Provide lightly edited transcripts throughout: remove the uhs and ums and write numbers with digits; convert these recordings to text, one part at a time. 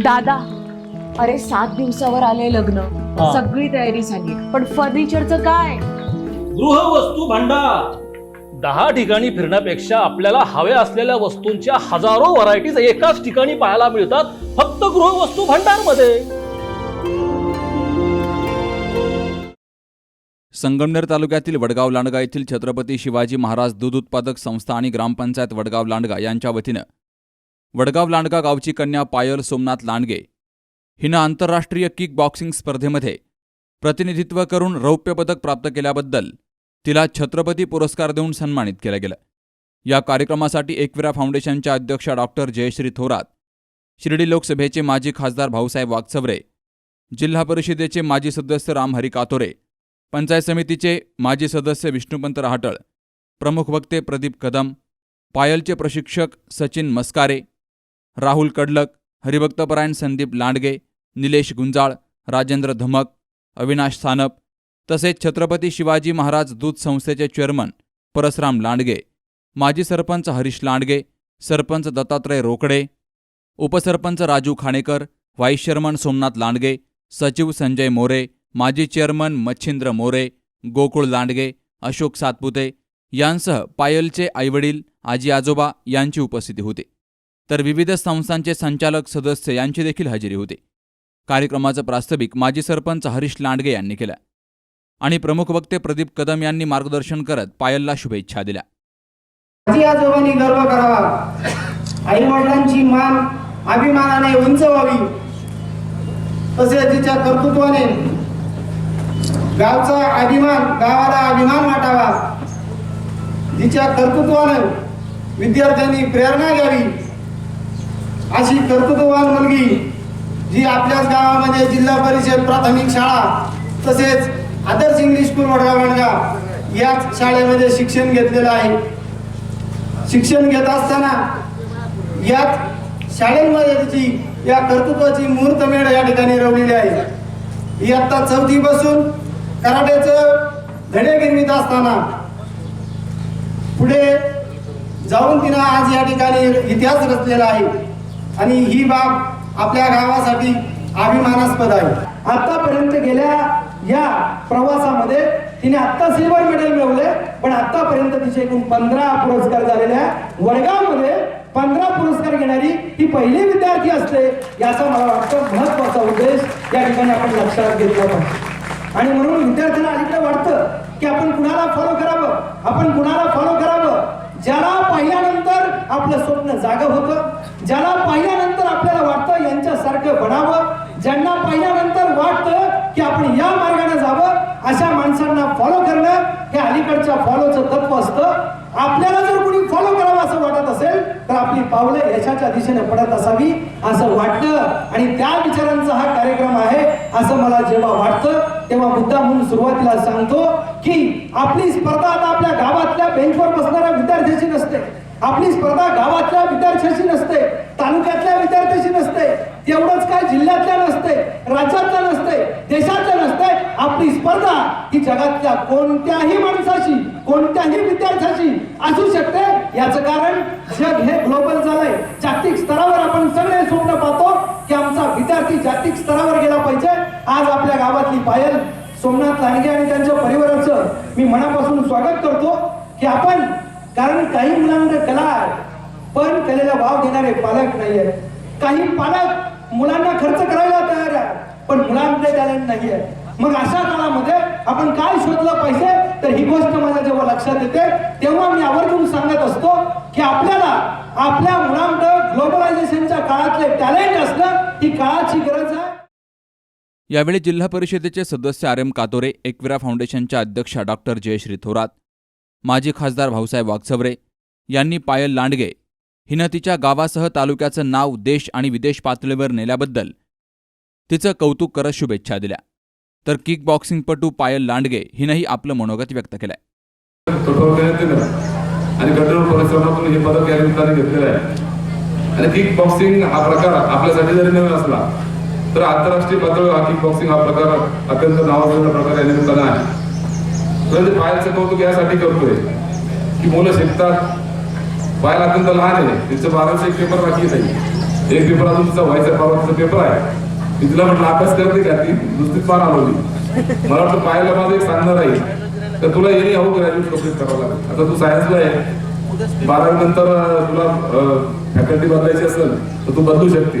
दादा, अरे 7 दिवसावर आले लग्न, सगळी तयारी झाली, पण फर्निचरचं काय? गृहवस्तू भांडार 10 ठिकाणी फिरण्यापेक्षा आपल्याला हव्या असलेल्या वस्तूंच्या हजारो व्हरायटीज एकाच ठिकाणी पाहायला मिळतात, फक्त गृहवस्तू भांडार मध्ये. संगमनेर तालुक्यातील वडगाव लांडगा येथील छत्रपती शिवाजी महाराज दूध उत्पादक संस्था आणि ग्रामपंचायत वडगाव लांडगा यांच्या वतीनं वडगाव लांडगा गावची कन्या पायल सोमनाथ लांडगे हिनं आंतरराष्ट्रीय किक बॉक्सिंग स्पर्धेमध्ये प्रतिनिधित्व करून रौप्य पदक प्राप्त केल्याबद्दल तिला छत्रपती पुरस्कार देऊन सन्मानित केलं गेलं. या कार्यक्रमासाठी एकविरा फाउंडेशनच्या अध्यक्षा डॉक्टर जयश्री थोरात, शिर्डी लोकसभेचे माजी खासदार भाऊसाहेब वागचौरे, जिल्हा परिषदेचे माजी सदस्य रामहरी कातोरे, पंचायत समितीचे माजी सदस्य विष्णुपंत रहाटळ, प्रमुख वक्ते प्रदीप कदम, पायलचे प्रशिक्षक सचिन मस्कारे, राहुल कडलक, हरिभक्तपरायण संदीप लांडगे, निलेश गुंजाळ, राजेंद्र धमक, अविनाश सानप तसेच छत्रपती शिवाजी महाराज दूध संस्थेचे चेअरमन परसराम लांडगे, माजी सरपंच हरीश लांडगे, सरपंच दत्तात्रय रोकडे, उपसरपंच राजू खाणेकर, व्हाईस चेअरमन सोमनाथ लांडगे, सचिव संजय मोरे, माजी चेअरमन मच्छिंद्र मोरे, गोकुळ लांडगे, अशोक सातपुते यांसह पायलचे आईवडील, आजी आजोबा यांची उपस्थिती होती. तर विविध संस्थांचे संचालक सदस्य यांची देखील हजेरी होती. कार्यक्रमाचं प्रास्ताविक माजी सरपंच हरीश लांडगे यांनी केलं आणि प्रमुख वक्ते प्रदीप कदम यांनी मार्गदर्शन करत पायलला शुभेच्छा दिल्या. आजी आजोबांनी गर्व करावा, आई वडिलांची मान अभिमानाने उंच व्हावी, तसेच तिच्या कर्तृत्वाने गावचा अभिमान, गावाला अभिमान वाटावा, जिच्या कर्तृत्वाने विद्यार्थ्यांनी प्रेरणा घ्यावी, अशी कर्तृत्ववान मुलगी जी आपल्याच गावामध्ये जिल्हा परिषद प्राथमिक शाळा तसेच आदर्श इंग्लिश स्कूल वडगाव लांडगा याच शाळेमध्ये शिक्षण घेतलेलं आहे. शिक्षण घेत असताना याच शाळेमध्ये तिची या कर्तृत्वाची मुहूर्तमेढ या ठिकाणी रवलेली आहे. इयत्ता 4थी पासून कराटेचं धडे गिरवीत असताना पुढे जाऊन तिनं आज या ठिकाणी इतिहास रचलेला आहे आणि ही बाब आपल्या गावासाठी अभिमानास्पद आहे. आतापर्यंत गेल्या या प्रवासामध्ये तिने आत्ता सिल्वर मेडल मिळवले, पण आतापर्यंत तिचे एकूण 15 पुरस्कार झालेल्या वडगावमध्ये 15 पुरस्कार घेणारी ही पहिली विद्यार्थी असते, याचा मला वाटतं महत्वाचा उद्देश या ठिकाणी आपण लक्षात घेतला पाहिजे. आणि म्हणून विद्यार्थ्यांना अलीकडे वाटतं की आपण कुणाला फॉलो करावं, आपण कुणाला फॉलो करावं. ज्याला पाहिल्यानंतर आपलं स्वप्न जागं होतं, ज्याला पाहिल्यानंतर आपल्याला वाटतं यांच्यासारखं बनावं, ज्यांना पाहिल्यानंतर वाटतं की आपण या मार्गाने जावं, अशा माणसांना फॉलो करणं हे अलीकडच्या फॉलोचं तत्व असतं. आपल्याला जर कोणी फॉलो करावं असं वाटत असेल तर आपली पावलं यशाच्या दिशेने पडत असावी असं वाटतं आणि त्या विचारांचा हा कार्यक्रम आहे असं मला जेव्हा वाटतं तेव्हा मुद्दा म्हणून सुरुवातीला सांगतो की आपली स्पर्धा आता आपल्या गावातल्या बेंचवर बसणाऱ्या विद्यार्थ्याची नसते, आपली स्पर्धा गावातल्या विद्यार्थ्याशी नसते, तालुक्यातल्या विद्यार्थ्याशी नसते, तेवढंच काय जिल्ह्यातल्या नसते, राज्यातल्या नसते, देशातल्या नसते. आपली स्पर्धा ही जगातल्या कोणत्याही माणसाशी, कोणत्याही विद्यार्थ्याशी असू शकते. याचं कारण जग हे ग्लोबल झालंय. जागतिक स्तरावर आपण सगळे स्वप्न पाहतो की आमचा विद्यार्थी जागतिक स्तरावर गेला पाहिजे. आज आपल्या गावातली पायल सोमनाथ लांडगे आणि त्यांच्या परिवाराचं मी मनापासून स्वागत करतो की आपण, कारण काही मुलांना कला आहे पण कलेला वाव देणारे पालक नाहीये. काही पालक मुलांना खर्च करायला तयार आहे पण मुलांकडे टॅलेंट नाहीये. मग अशा काळामध्ये आपण काय शोधलं पाहिजे, तर ही गोष्ट माझ्या जेव्हा लक्षात येते तेव्हा मी आवर्जून सांगत असतो की आपल्याला आपल्या मुलांकडे ग्लोबलायझेशनच्या काळातले टॅलेंट असणं ही काळाची गरज आहे. यावेळी जिल्हा परिषदेचे सदस्य आर एम कातोरे, एकविरा फाउंडेशनच्या अध्यक्षा डॉक्टर जयश्री थोरात, माजी खासदार भाऊसाहेब वागचौरे यांनी पायल लांडगे हिनं तिच्या गावासह तालुक्याचं नाव देश आणि विदेश पातळीवर नेल्याबद्दल तिचं कौतुक करत शुभेच्छा दिल्या. तर किक बॉक्सिंगपटू पायल लांडगे हिनंही आपलं मनोगत व्यक्त केलंय. आणि कठोर परिश्रमातून हे पदक या निमित्ताने घेतलेलं आहे. आणि किक बॉक्सिंग हा प्रकार आपल्यासाठी जरी नवीन असला तर आंतरराष्ट्रीय पातळीवर हा किक बॉक्सिंग हा प्रकार अत्यंत नावाजलेला प्रकार या निमित्ताने आहे. पायलचं कौतुक यासाठी करतोय की मुलं शिकतात, पायल अत्यंत लहान आहे, तिचं 12चा एक पेपर बाकी नाही एक पेपर अजून तिचा व्हायचा, परवाचा पेपर आहे. मी तिला म्हटलं अभ्यास करते का, ती नुसतीच पार आलोली. मला वाटतं पाहायला माझं एक सांगणार आहे तर तुला येणे हवं ग्रॅज्युएट कंप्लीट करावं लागेल. आता तू सायन्सला आहे, 12वी नंतर तुला फॅकल्टी बदलायची असेल तर तू बदलू शकते,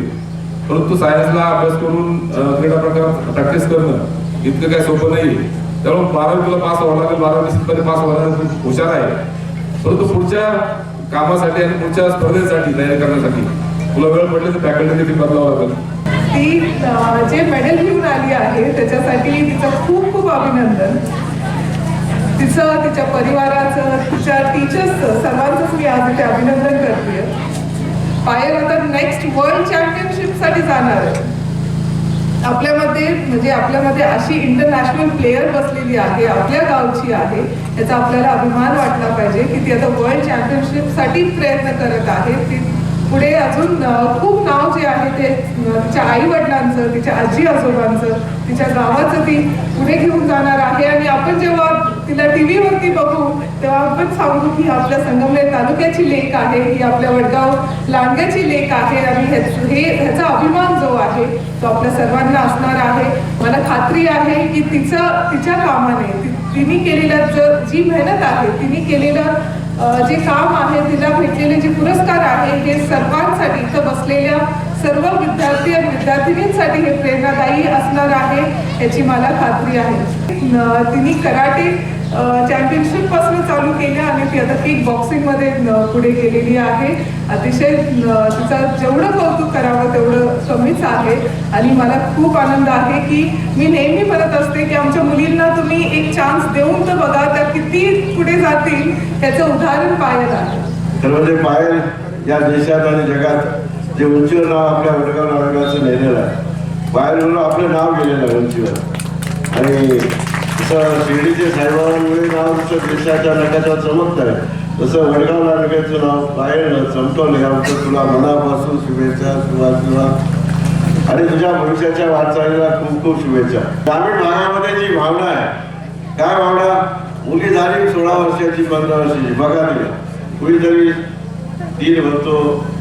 परंतु सायन्सला अभ्यास करून क्रीडा प्रकार प्रॅक्टिस करणं इतकं काय सोपं नाही. त्यामुळे 12वी तुला पास व्हावं लागेल, 12वी निश्चितपणे पास व्हायला तू हुशार आहे, परंतु पुढच्या कामासाठी आणि पुढच्या स्पर्धेसाठी तयारी करण्यासाठी तुला वेळ पडली तर फॅकल्टी देखील बदलावं लागेल. ती जे मेडल घेऊन आली आहे त्याच्यासाठी तिचं खूप खूप अभिनंदन. तिचं, तिच्या परिवाराचं, तिच्या टीचर्सचं, सर्वांचंच मी आज इथे अभिनंदन करते. पायल आता नेक्स्ट वर्ल्ड चॅम्पियनशिपसाठी जाणार आहे. आपल्यामध्ये अशी इंटरनॅशनल प्लेयर बसलेली आहे, आपल्या गावची आहे, याचा आपल्याला अभिमान वाटला पाहिजे की ती आता वर्ल्ड चॅम्पियनशिपसाठी प्रयत्न करत आहे. ती पुढे अजून खूप नाव जे आहे ते तिच्या आई वडिलांचं, तिच्या आजी आजोबांचं, तिच्या गावाचं ती पुढे घेऊन जाणार आहे. आणि आपण जेव्हा तिला टीव्हीवरती बघू तेव्हा आपण सांगू की आपल्या संगमनेर तालुक्याची लेक आहे, ही आपल्या वडगाव लांडग्याची लेक आहे आणि ह्याचा अभिमान जो आहे तो आपल्या सर्वांना असणार आहे. मला खात्री आहे की तिच्या कामाने तिने केलेलं जी मेहनत आहे, तिने केलेलं जे काम आहे, तिला भेटलेले जे पुरस्कार आहे, हे सर्वांसाठी इथं बसलेल्या सर्व विद्यार्थी आणि विद्यार्थिनींसाठी हे प्रेरणादायी असणार आहे याची मला खात्री आहे. तिने कराटे चॅम्पियनशिप पासून चालू केल्या आणि ती आता किक बॉक्सिंग मध्ये पुढे गेलेली आहे. अतिशय तिचं जेवढं कौतुक करावं तेवढं कमीच आहे. आणि मला खूप आनंद आहे की मी नेहमी म्हणत असते की आमच्या मुलींना तुम्ही एक चान्स देऊन तर बघा, त्या किती पुढे जातील त्याचं उदाहरण पायल आहे. तर म्हणजे पायल या देशात आणि जगात जे उंचीवर नाव आपल्या वडगाव लांडग्याचं नेलेलं आहे, पायल म्हणून आपलं नाव गेलेलं आहे उंचीवर. आणि तसं शिर्डीचे साईबाबांमुळे नाव देशाच्या नकाशात चमकत आहे, तसं वडगाव लांडग्याचं नाव पायल चमकवलं. याबद्दल तुला मनापासून शुभेच्छा, शुभाशीर्वाद आणि तुझ्या भविष्याच्या वाटचालीला खूप खूप शुभेच्छा. ग्रामीण भागामध्ये जी भावना आहे, काय भावना, मुली झाली 16 वर्षाची 15 वर्षाची, बघा तिला कुणीतरी तीन म्हणतो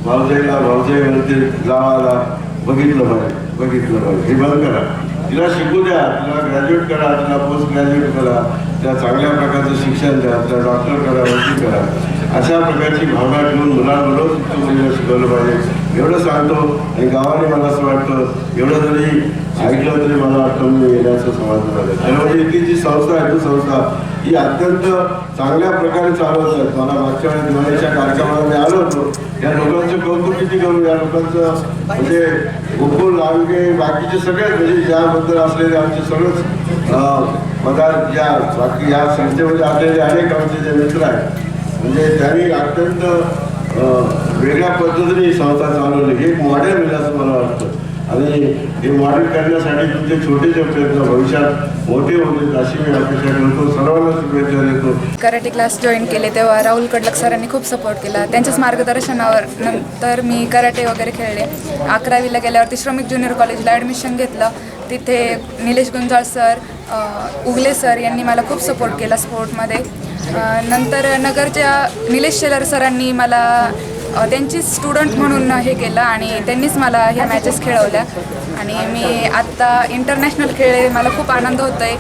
भावजाईला, भावजाई म्हणते गावाला, बघितलं पाहिजे, हे बंद करा. तिला शिकू द्या, तिला ग्रॅज्युएट करा, तिला पोस्ट ग्रॅज्युएट करा, तिला चांगल्या प्रकारचं शिक्षण द्या, तिला डॉक्टर करा, वकील करा. अशा प्रकारची भावना ठेवून मुलांबरोबर मुलीला शिकवलं पाहिजे एवढं सांगतो. आणि गावाने मला असं वाटतं एवढं जरी ऐकलं तरी मला वाटतं मी येण्याचं समाधान झालं. त्यामुळे इथली जी संस्था आहे, ती संस्था ही अत्यंत चांगल्या प्रकारे चालवत आहे. मला मागच्या वेळेस दिवाळीच्या कार्यक्रमाला मी आलो होतो, या लोकांचं कौतुक किती करू, या लोकांचं म्हणजे गोकुळ लांडगे बाकीचे सगळे म्हणजे ज्याबद्दल असलेले आमचे सगळंच पदार्थ या बाकी या संस्थेमध्ये असलेले अनेक आमचे जे मित्र आहेत, म्हणजे त्यांनी अत्यंत वेगळ्या पद्धतीने ही संस्था चालवली. हे एक मॉडेल मिळेल असं मला वाटतं. आणि हे मॉडेल करण्यासाठी तुमचे छोटे प्रयत्न भविष्यात मोठे होतील अशी मी अपेक्षा करतो. सर्वांना शुभेच्छा देतो. कराटे क्लास जॉईन केले तेव्हा राहुल कडलक सरांनी खूप सपोर्ट केला. त्यांच्याच मार्गदर्शनावर नंतर मी कराटे वगैरे खेळले. 11वीला गेल्यावरती श्रमिक ज्युनियर कॉलेजला ॲडमिशन घेतलं. तिथे निलेश गुंजाळ सर, उगले सर यांनी मला खूप सपोर्ट केला स्पोर्टमध्ये. नंतर नगरच्या निलेश शेलार सरांनी मला त्यांची स्टुडंट म्हणून हे केलं आणि त्यांनीच मला ह्या मॅचेस खेळवल्या. आणि मी आत्ता इंटरनॅशनल खेळले, मला खूप आनंद होतो आहे.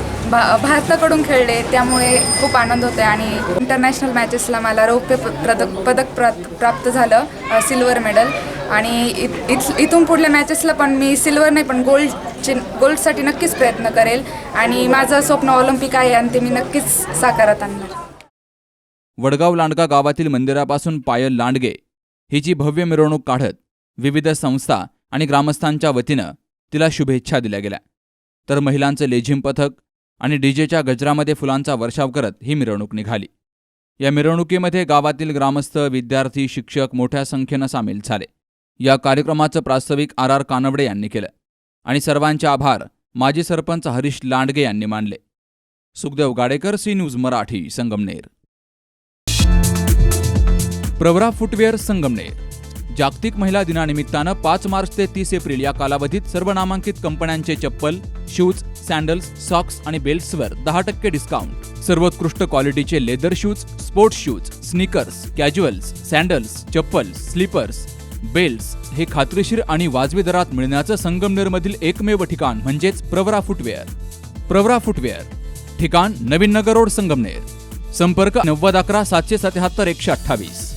भारताकडून खेळले त्यामुळे खूप आनंद होतो आहे. आणि इंटरनॅशनल मॅचेसला मला रौप्य पदक प्राप्त झालं, सिल्वर मेडल. आणि इथून पुढल्या मॅचेसला पण मी सिल्वर नाही पण गोल्डसाठी नक्कीच प्रयत्न करेल. आणि माझं स्वप्न ऑलिम्पिक आहे आणि ते मी नक्कीच साकारात आणणार. वडगाव लांडगा गावातील मंदिरापासून पायल लांडगे हिची भव्य मिरवणूक काढत विविध संस्था आणि ग्रामस्थांच्या वतीनं तिला शुभेच्छा दिल्या गेल्या. तर महिलांचं लेझिम पथक आणि डीजेच्या गजरामध्ये फुलांचा वर्षाव करत ही मिरवणूक निघाली. या मिरवणुकीमध्ये गावातील ग्रामस्थ, विद्यार्थी, शिक्षक मोठ्या संख्येनं सामील झाले. या कार्यक्रमाचं प्रास्ताविक RR कानवडे यांनी केलं आणि सर्वांचे आभार माजी सरपंच हरीश लांडगे यांनी मानले. Sukhdev Gadekar, C news Marathi, Sangamner. Pravara footwear, Sangamner. जागतिक महिला दिनानिमित्तानं 5 मार्च ते 30 एप्रिल या कालावधीत सर्व नामांकित कंपन्यांचे चप्पल, शूज, सॅन्डल्स, सॉक्स आणि बेल्ट्सवर 10% डिस्काउंट. सर्वोत्कृष्ट क्वालिटीचे leather shoes, sports shoes, sneakers, casuals, sandals, चप्पल, स्लीपर्स, बेल्ट्स हे खात्रीशीर आणि वाजवी दरात मिळण्याचं संगमनेरमधील एकमेव ठिकाण म्हणजेच प्रवरा फुटवेअर. प्रवरा फुटवेअर, ठिकाण नवीन नगर रोड, संगमनेर. संपर्क 9011 777 128.